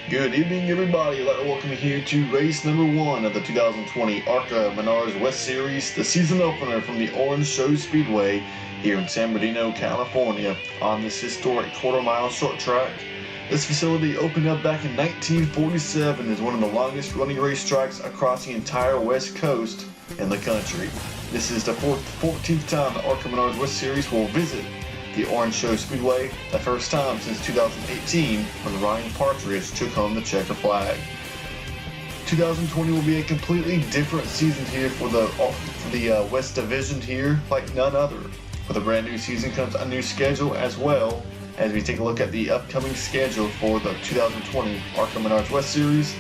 Good evening, everybody. I'd like to welcome you here to race number 1 of the 2020 ARCA Menards West Series, the season opener from the Orange Show Speedway here in San Bernardino, California, on this historic quarter-mile short track. This facility opened up back in 1947 as one of the longest running racetracks across the entire West Coast in the country. This is the 14th time the ARCA Menards West Series will visit the Orange Show Speedway, the first time since 2018 when Ryan Partridge took home the checker flag. 2020 will be a completely different season here for the West Division here, like none other. With a brand new season comes a new schedule as well, as we take a look at the upcoming schedule for the 2020 ARCA Menards West Series.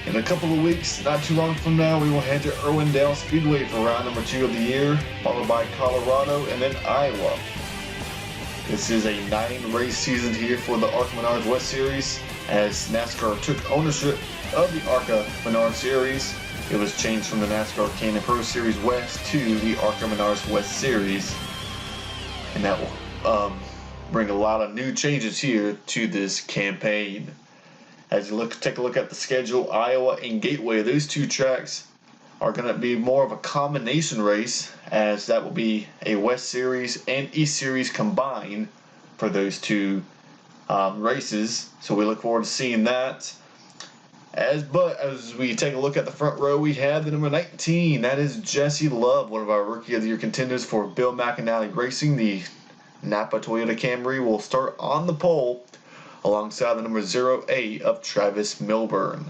In a couple of weeks, not too long from now, we will head to Irwindale Speedway for round number 2 of the year, followed by Colorado and then Iowa. This is a 9-race season here for the ARCA Menards West Series. As NASCAR took ownership of the ARCA Menards Series, it was changed from the NASCAR Canyon Pro Series West to the ARCA Menards West Series. And that will bring a lot of new changes here to this campaign. As you take a look at the schedule, Iowa and Gateway, those two tracks are going to be more of a combination race, as that will be a West Series and East Series combined for those two races. So we look forward to seeing that. As we take a look at the front row, we have the number 19. That is Jesse Love, one of our Rookie of the Year contenders for Bill McAnally Racing. The Napa Toyota Camry will start on the pole alongside the number 08 of Travis Milburn.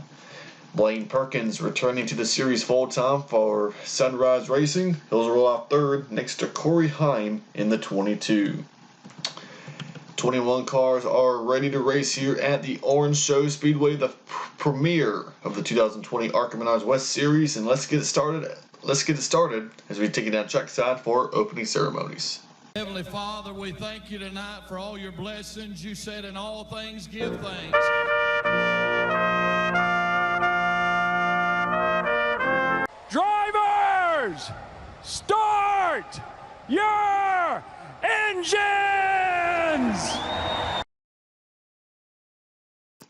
Blaine Perkins returning to the series full-time for Sunrise Racing. He'll roll out third next to Corey Heim in the 22. 21 cars are ready to race here at the Orange Show Speedway, the premiere of the 2020 ARCA Menards West Series. And let's get it started as we take it down trackside for opening ceremonies. Heavenly Father, we thank you tonight for all your blessings. You said in all things give thanks. Drivers, start your engines!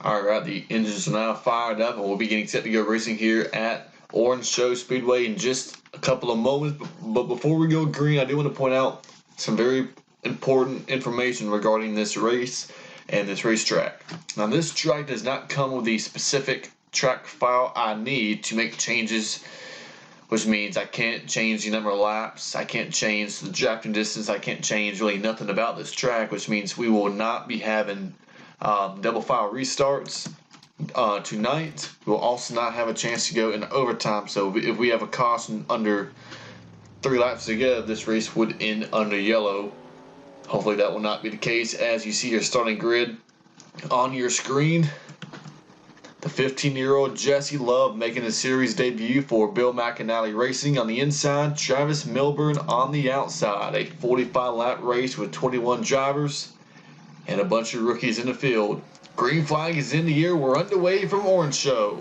Alright, the engines are now fired up and we'll be getting set to go racing here at Orange Show Speedway in just a couple of moments. But before we go green, I do want to point out some very important information regarding this race and this racetrack. Now, this track does not come with the specific track file I need to make changes, which means I can't change the number of laps, I can't change the drafting distance, I can't change really nothing about this track, which means we will not be having double file restarts tonight. We'll also not have a chance to go in overtime, so if we have a caution under 3 laps to go, this race would end under yellow. Hopefully that will not be the case. As you see your starting grid on your screen, the 15-year-old Jesse Love making a series debut for Bill McAnally Racing on the inside, Travis Milburn on the outside. A 45-lap race with 21 drivers and a bunch of rookies in the field. Green flag is in the air. We're underway from Orange Show.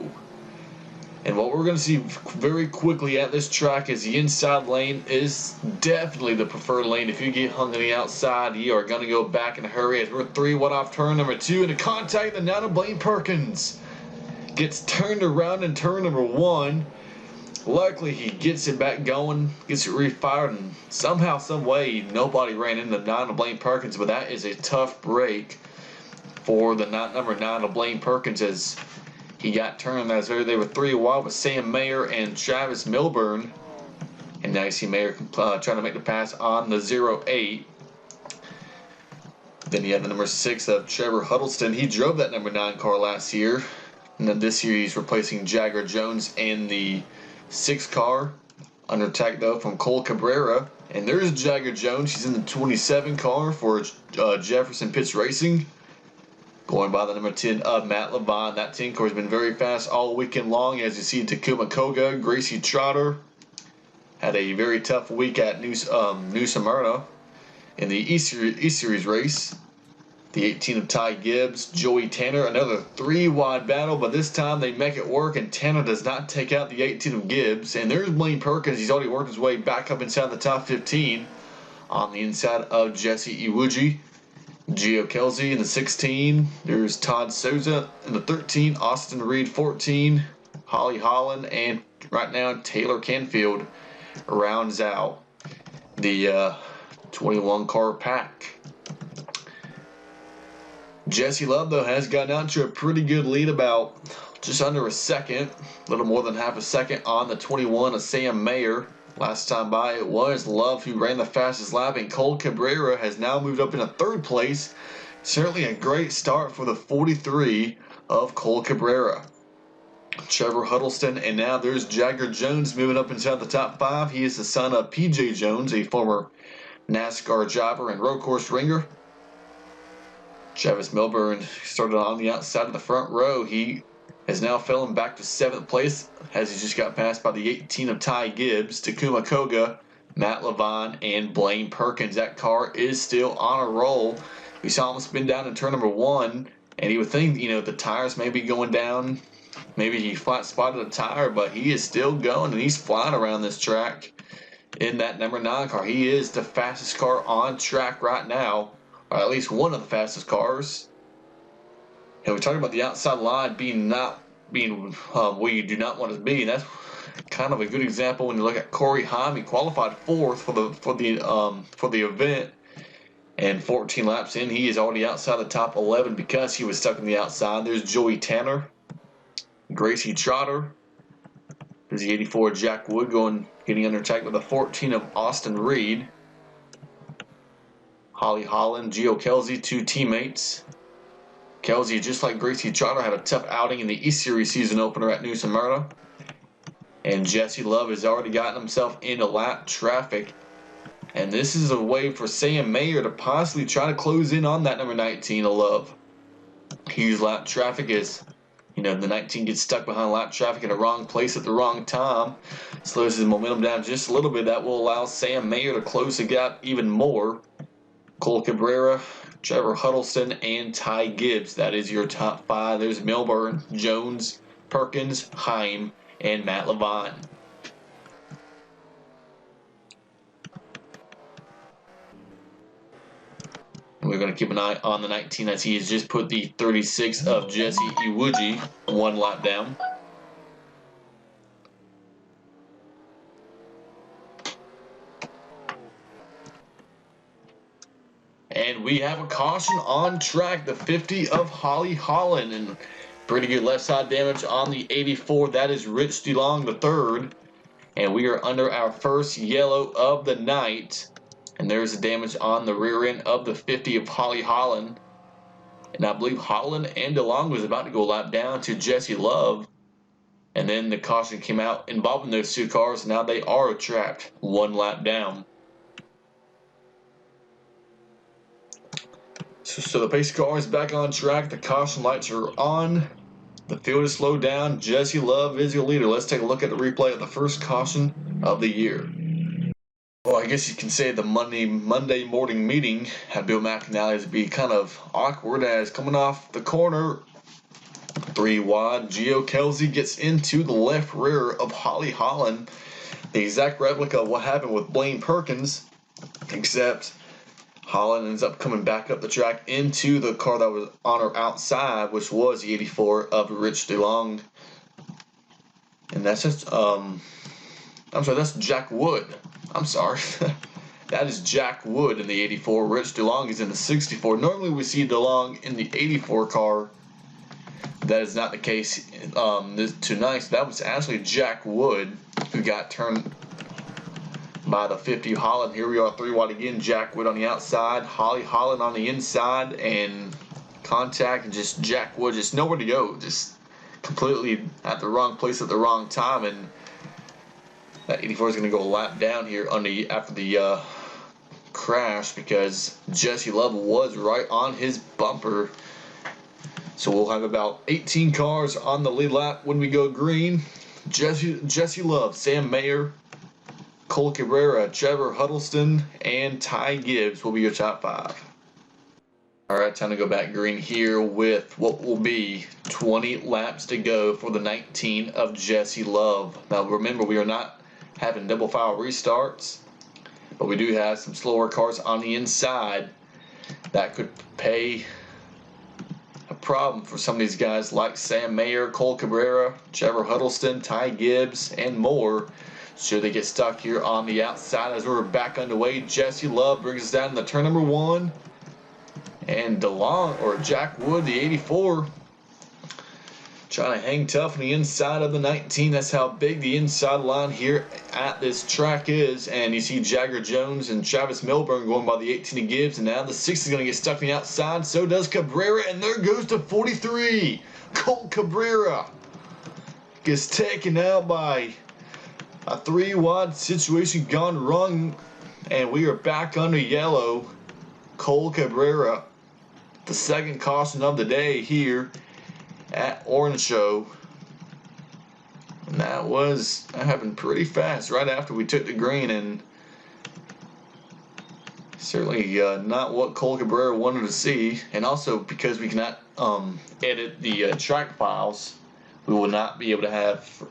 And what we're going to see very quickly at this track is the inside lane is definitely the preferred lane. If you get hung on the outside, you are going to go back in a hurry, as we're 3 wide off turn number 2 into contact. The now Blaine Perkins gets turned around in turn number 1. Luckily, he gets it back going, gets it refired, and somehow, some way, nobody ran into Nana Blaine Perkins. But that is a tough break for the number 9 of Blaine Perkins, as he got turned. As they were 3 wide with Sam Mayer and Travis Milburn. And now you see Mayer trying to make the pass on the 08. Then you have the number 6 of Trevor Huddleston. He drove that number 9 car last year. And then this year he's replacing Jagger Jones in the 6 car. Under attack though from Cole Cabrera. And there's Jagger Jones. He's in the 27 car for Jefferson Pitts Racing, going by the number 10 of Matt Levine. That 10 car has been very fast all weekend long. As you see, Takuma Koga, Gracie Trotter had a very tough week at New Smyrna in the East Series race. The 18 of Ty Gibbs, Joey Tanner, another 3 wide battle, but this time they make it work, and Tanner does not take out the 18 of Gibbs. And there's Blaine Perkins. He's already worked his way back up inside the top 15 on the inside of Jesse Iwuji. Gio Kelsey in the 16. There's Todd Souza in the 13. Austin Reed 14. Holly Holland, and right now Taylor Canfield rounds out the 21 car pack. Jesse Love, though, has gotten out to a pretty good lead, about just under a second, a little more than half a second on the 21 of Sam Mayer. Last time by, it was Love who ran the fastest lap, and Cole Cabrera has now moved up into third place. Certainly a great start for the 43 of Cole Cabrera. Trevor Huddleston, and now there's Jagger Jones moving up inside the top 5. He is the son of P.J. Jones, a former NASCAR driver and road course ringer. Travis Milburn started on the outside of the front row. He has now fallen back to 7th place as he just got passed by the 18 of Ty Gibbs, Takuma Koga, Matt Levine, and Blaine Perkins. That car is still on a roll. We saw him spin down in turn number 1, and you would think, the tires may be going down. Maybe he flat spotted a tire, but he is still going, and he's flying around this track in that number 9 car. He is the fastest car on track right now, or at least one of the fastest cars. And we're talking about the outside line not being where you do not want to be. And that's kind of a good example when you look at Corey Heim. He qualified 4th for the event, and 14 laps in, he is already outside the top 11 because he was stuck on the outside. There's Joey Tanner, Gracie Trotter. There's the 84 Jack Wood getting under attack with the 14 of Austin Reed. Holly Holland, Gio Kelsey, 2 teammates. Kelsey, just like Gracie Trotter, had a tough outing in the East Series season opener at New Smyrna. And Jesse Love has already gotten himself into lap traffic. And this is a way for Sam Mayer to possibly try to close in on that number 19 of Love. Huge lap traffic is, the 19 gets stuck behind lap traffic in the wrong place at the wrong time. Slows his momentum down just a little bit. That will allow Sam Mayer to close the gap even more. Cole Cabrera, Trevor Huddleston, and Ty Gibbs. That is your top 5. There's Milburn, Jones, Perkins, Heim, and Matt Levine. We're going to keep an eye on the 19 as he has just put the 36 of Jesse Iwuji 1 lap down. And we have a caution on track, the 50 of Holly Holland, and pretty good left side damage on the 84. That is Rich DeLong the 3rd, and we are under our first yellow of the night. And there's the damage on the rear end of the 50 of Holly Holland. And I believe Holland and DeLong was about to go lap down to Jesse Love. And then the caution came out involving those 2 cars. Now they are trapped 1 lap down. So the pace car is back on track. The caution lights are on. The field is slowed down. Jesse Love is your leader. Let's take a look at the replay of the first caution of the year. Well, I guess you can say the Monday morning meeting at Bill McAnally's be kind of awkward, as coming off the corner, 3 wide, Gio Kelsey gets into the left rear of Holly Holland. The exact replica of what happened with Blaine Perkins, except Holland ends up coming back up the track into the car that was on her outside, which was the 84 of Rich DeLong. And that's just, that's Jack Wood. I'm sorry. That is Jack Wood in the 84. Rich DeLong is in the 64. Normally we see DeLong in the 84 car. That is not the case tonight. So that was actually Jack Wood who got turned by the 50 Holland. Here we are 3 wide again. Jack Wood on the outside. Holly Holland on the inside. And contact, and just Jack Wood just nowhere to go. Just completely at the wrong place at the wrong time. And that 84 is going to go a lap down here after the crash, because Jesse Love was right on his bumper. So we'll have about 18 cars on the lead lap when we go green. Jesse Love, Sam Mayer, Cole Cabrera, Trevor Huddleston, and Ty Gibbs will be your top 5. All right, time to go back green here with what will be 20 laps to go for the 19 of Jesse Love. Now remember, we are not having double file restarts, but we do have some slower cars on the inside. that could pay a problem for some of these guys like Sam Mayer, Cole Cabrera, Trevor Huddleston, Ty Gibbs, and more. Should they get stuck here on the outside as we're back underway? Jesse Love brings us down to turn number 1. And Jack Wood, the 84, trying to hang tough on the inside of the 19. That's how big the inside line here at this track is. And you see Jagger Jones and Travis Milburn going by the 18 of Gibbs. And now the 6 is going to get stuck on the outside. So does Cabrera. And there goes to 43. Colt Cabrera gets taken out by a 3-wide situation gone wrong. And we are back under yellow. Cole Cabrera, the second caution of the day here at Orange Show. And that happened pretty fast right after we took the green, and certainly not what Cole Cabrera wanted to see. And also because we cannot edit the track files, we will not be able to have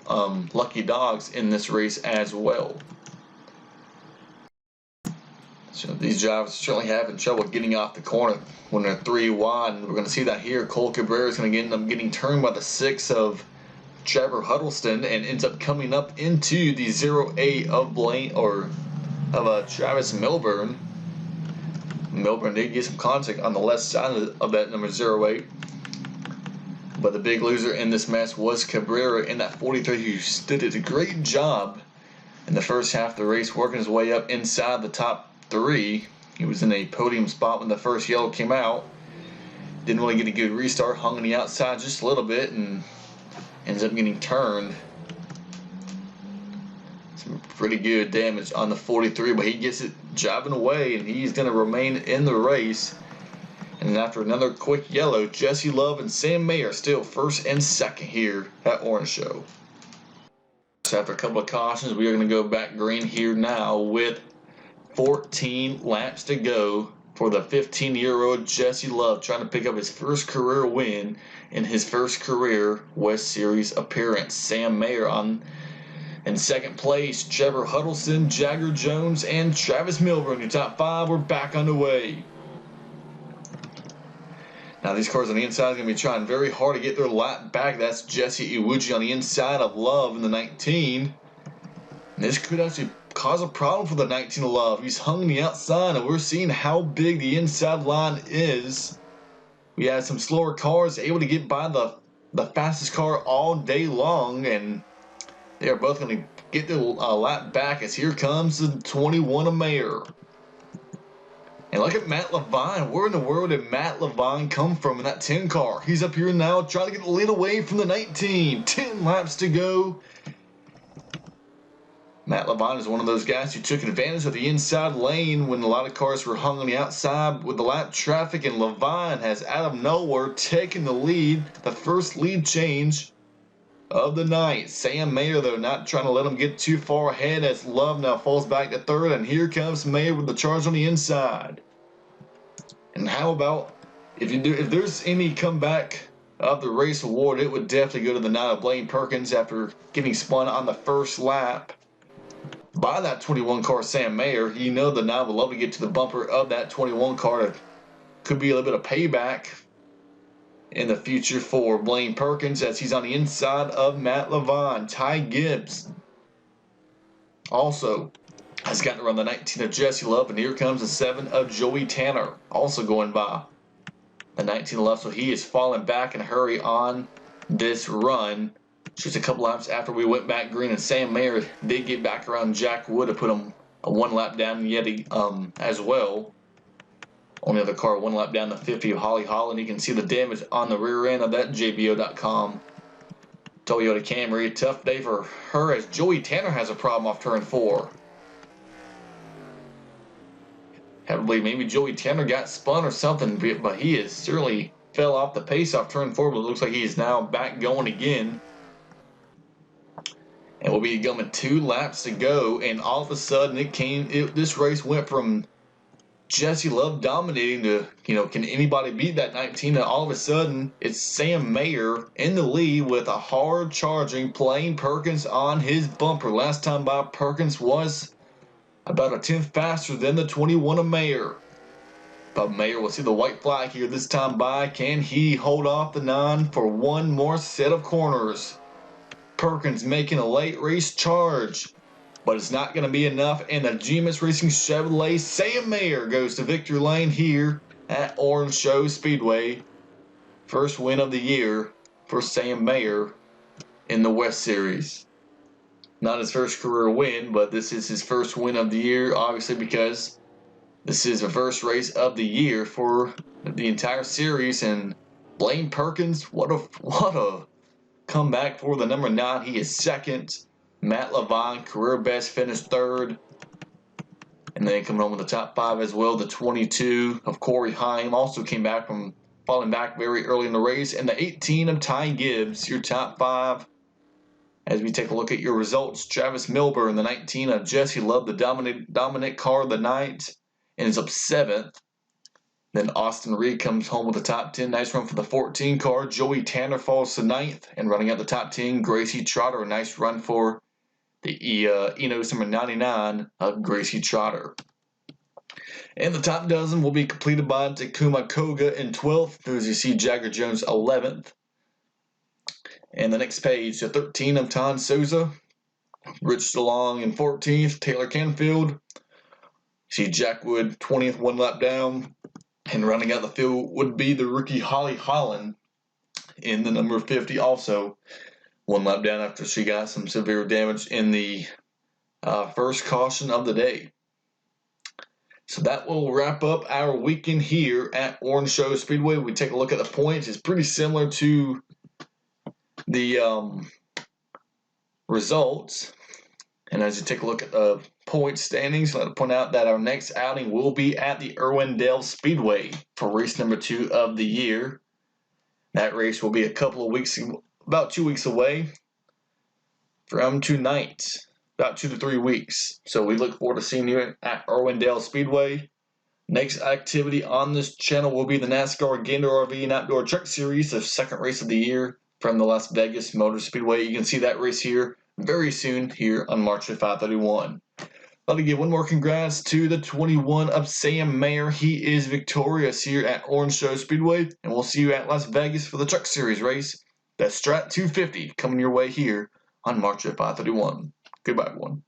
lucky dogs in this race as well. So these drivers are certainly having trouble getting off the corner when they're 3 wide, and we're going to see that here. Cole Cabrera is going to end up getting turned by the 6 of Trevor Huddleston and ends up coming up into the 0-8 of Travis Milburn. Milburn did get some contact on the left side of that number 0-8, but the big loser in this mess was Cabrera in that 43, who did a great job in the first half of the race, working his way up inside the top 3. He was in a podium spot when the first yellow came out. Didn't really get a good restart, hung on the outside just a little bit, and ends up getting turned. Some pretty good damage on the 43, but he gets it driving away, and he's going to remain in the race. And after another quick yellow, Jesse Love and Sam Mayer still first and second here at Orange Show. So after a couple of cautions, we are going to go back green here now with 14 laps to go for the 15-year-old Jesse Love, trying to pick up his first career win in his first career West Series appearance. Sam Mayer in second place, Trevor Huddleston, Jagger Jones, and Travis Milburn. Your top 5 were back underway. Now these cars on the inside are going to be trying very hard to get their lap back. That's Jesse Iwuji on the inside of Love in the 19. And this could actually cause a problem for the 19 of Love. He's hung on the outside, and we're seeing how big the inside line is. We had some slower cars able to get by the fastest car all day long, and they are both going to get their lap back as here comes the 21 of Mayer. And look at Matt Levine. Where in the world did Matt Levine come from in that 10 car? He's up here now trying to get the lead away from the 19. 10 laps to go. Matt Levine is one of those guys who took advantage of the inside lane when a lot of cars were hung on the outside with the lap traffic, and Levine has out of nowhere taken the lead, the first lead change of the night. Sam Mayer, though, not trying to let him get too far ahead as Love now falls back to third, and here comes Mayer with the charge on the inside. And how about if there's any comeback of the race award, it would definitely go to the 9 of Blaine Perkins after getting spun on the first lap by that 21 car Sam Mayer. You know the 9 would love to get to the bumper of that 21 car. Could be a little bit of payback in the future for Blaine Perkins as he's on the inside of Matt Levine. Ty Gibbs also has gotten to run the 19 of Jesse Love, and here comes the 7 of Joey Tanner, also going by the 19 of Love. So he is falling back in a hurry on this run. Just a couple laps after we went back green, and Sam Mayer did get back around Jack Wood to put him a 1 lap down yet as well. On the other car, 1 lap down the 50 of Holly Holland. You can see the damage on the rear end of that JBO.com Toyota Camry. Tough day for her as Joey Tanner has a problem off turn 4. Have to believe maybe Joey Tanner got spun or something, but he has certainly fell off the pace off turn 4, but it looks like he is now back going again. And we'll be going 2 laps to go, and all of a sudden this race went from Jesse Love dominating to, can anybody beat that 19? And all of a sudden, it's Sam Mayer in the lead with a hard charging Blaine Perkins on his bumper. Last time by, Perkins was about a tenth faster than the 21 of Mayer. Mayer will see the white flag here this time by. Can he hold off the 9 for one more set of corners? Perkins making a late race charge, but it's not going to be enough, and the GMS Racing Chevrolet Sam Mayer goes to victory lane here at Orange Show Speedway. First win of the year for Sam Mayer in the West Series. Not his first career win, but this is his first win of the year, obviously, because this is the first race of the year for the entire series. And Blaine Perkins, what a comeback for the number 9. He is second. Matt Levine, career best, finished third. And then coming home with the top 5 as well, the 22 of Corey Heim also came back from falling back very early in the race. And the 18 of Ty Gibbs, your top 5. As we take a look at your results, Travis Milburn, the 19 of Jesse Love, the dominant car of the night, and is up 7th. Then Austin Reed comes home with the top 10. Nice run for the 14 car. Joey Tanner falls to 9th. And running out the top 10, Gracie Trotter. A nice run for the Enos number 99 of Gracie Trotter. And the top dozen will be completed by Takuma Koga in 12th. As you see, Jagger Jones 11th. And the next page, the 13 of Ton Souza. Rich DeLong in 14th. Taylor Canfield. See Jack Wood 20th, 1 lap down. And running out the field would be the rookie Holly Holland in the number 50 also. 1 lap down after she got some severe damage in the first caution of the day. So that will wrap up our weekend here at Orange Show Speedway. We take a look at the points. It's pretty similar to the results. And as you take a look at the point standings, I'd like to point out that our next outing will be at the Irwindale Speedway for race number 2 of the year. That race will be a couple of weeks, about 2 weeks away from tonight, about 2 to 3 weeks. So we look forward to seeing you at Irwindale Speedway. Next activity on this channel will be the NASCAR Gander RV and Outdoor Truck Series, the second race of the year from the Las Vegas Motor Speedway. You can see that race here very soon here on March 531. Let me give one more congrats to the 21 of Sam Mayer. He is victorious here at Orange Show Speedway, and we'll see you at Las Vegas for the Truck Series race. That's Strat 250 coming your way here on March 531. Goodbye, everyone.